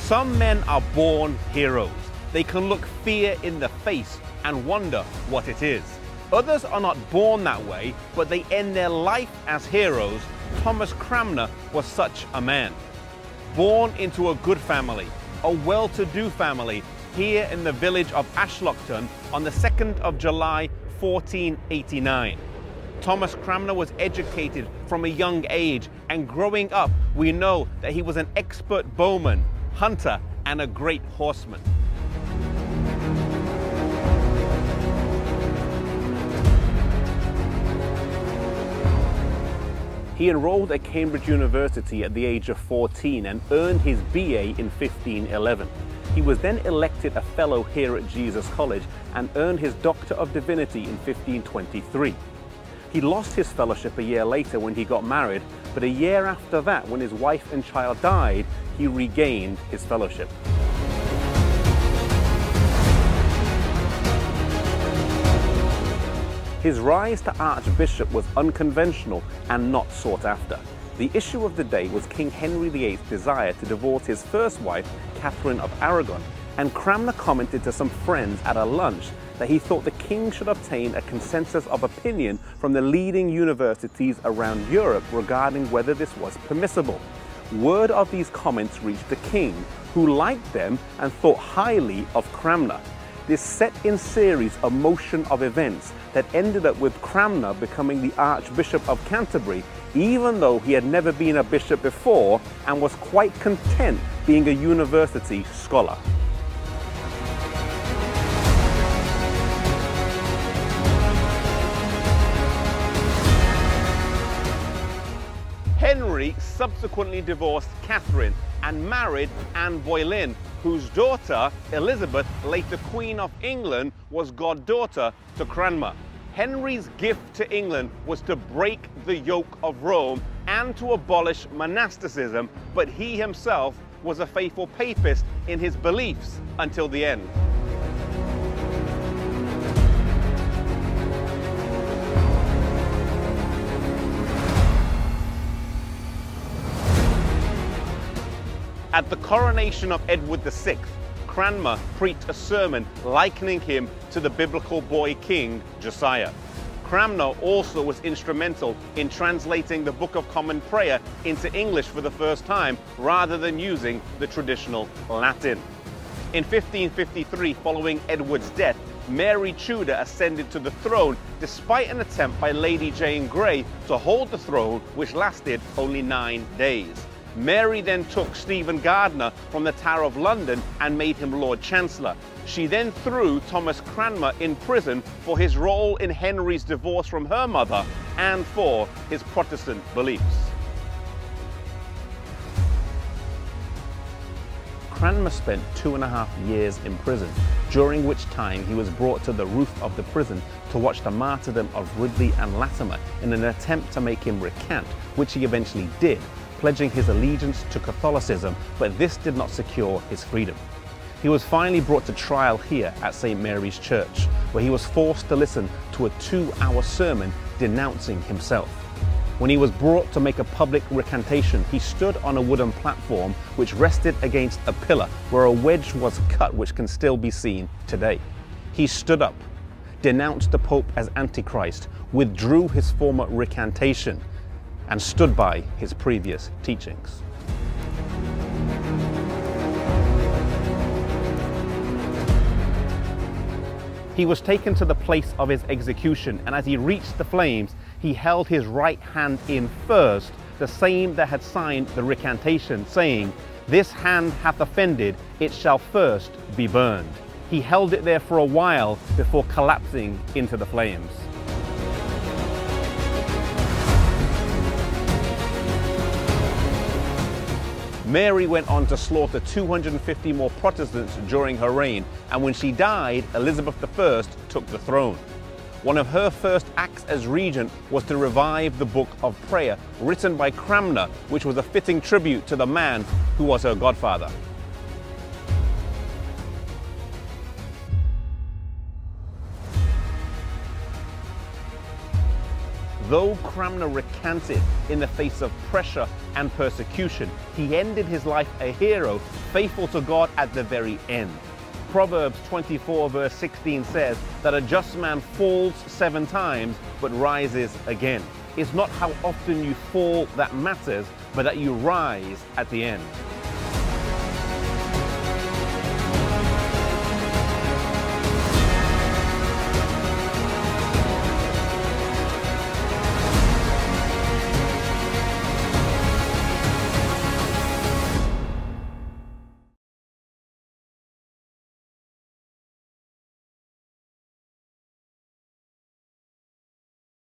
Some men are born heroes. They can look fear in the face and wonder what it is. Others are not born that way, but they end their life as heroes. Thomas Cranmer was such a man. Born into a good family, a well-to-do family, here in the village of Ashlockton on the 2nd of July, 1489. Thomas Cranmer was educated from a young age, and growing up, we know that he was an expert bowman, hunter, and a great horseman. He enrolled at Cambridge University at the age of 14 and earned his BA in 1511. He was then elected a fellow here at Jesus College and earned his Doctor of Divinity in 1523. He lost his fellowship a year later when he got married, but a year after that, when his wife and child died, he regained his fellowship. His rise to Archbishop was unconventional and not sought after. The issue of the day was King Henry VIII's desire to divorce his first wife, Catherine of Aragon, and Cranmer commented to some friends at a lunch that he thought the king should obtain a consensus of opinion from the leading universities around Europe regarding whether this was permissible. Word of these comments reached the king, who liked them and thought highly of Cranmer. This set in series a motion of events that ended up with Cranmer becoming the Archbishop of Canterbury, even though he had never been a bishop before and was quite content being a university scholar. Henry subsequently divorced Catherine and married Anne Boleyn, whose daughter, Elizabeth, later Queen of England, was goddaughter to Cranmer. Henry's gift to England was to break the yoke of Rome and to abolish monasticism, but he himself was a faithful papist in his beliefs until the end. At the coronation of Edward VI, Cranmer preached a sermon likening him to the biblical boy king Josiah. Cranmer also was instrumental in translating the Book of Common Prayer into English for the first time, rather than using the traditional Latin. In 1553, following Edward's death, Mary Tudor ascended to the throne despite an attempt by Lady Jane Grey to hold the throne, which lasted only 9 days. Mary then took Stephen Gardiner from the Tower of London and made him Lord Chancellor. She then threw Thomas Cranmer in prison for his role in Henry's divorce from her mother and for his Protestant beliefs. Cranmer spent 2.5 years in prison, during which time he was brought to the roof of the prison to watch the martyrdom of Ridley and Latimer in an attempt to make him recant, which he eventually did, pledging his allegiance to Catholicism, but this did not secure his freedom. He was finally brought to trial here at St. Mary's Church, where he was forced to listen to a 2-hour sermon denouncing himself. When he was brought to make a public recantation, he stood on a wooden platform which rested against a pillar where a wedge was cut, which can still be seen today. He stood up, denounced the Pope as Antichrist, withdrew his former recantation, and stood by his previous teachings. He was taken to the place of his execution, and as he reached the flames, he held his right hand in first, the same that had signed the recantation, saying, "This hand hath offended, it shall first be burned." He held it there for a while before collapsing into the flames. Mary went on to slaughter 250 more Protestants during her reign, and when she died, Elizabeth I took the throne. One of her first acts as regent was to revive the Book of Prayer, written by Cranmer, which was a fitting tribute to the man who was her godfather. Though Cranmer recanted in the face of pressure and persecution, he ended his life a hero, faithful to God at the very end. Proverbs 24 verse 16 says that a just man falls 7 times but rises again. It's not how often you fall that matters, but that you rise at the end.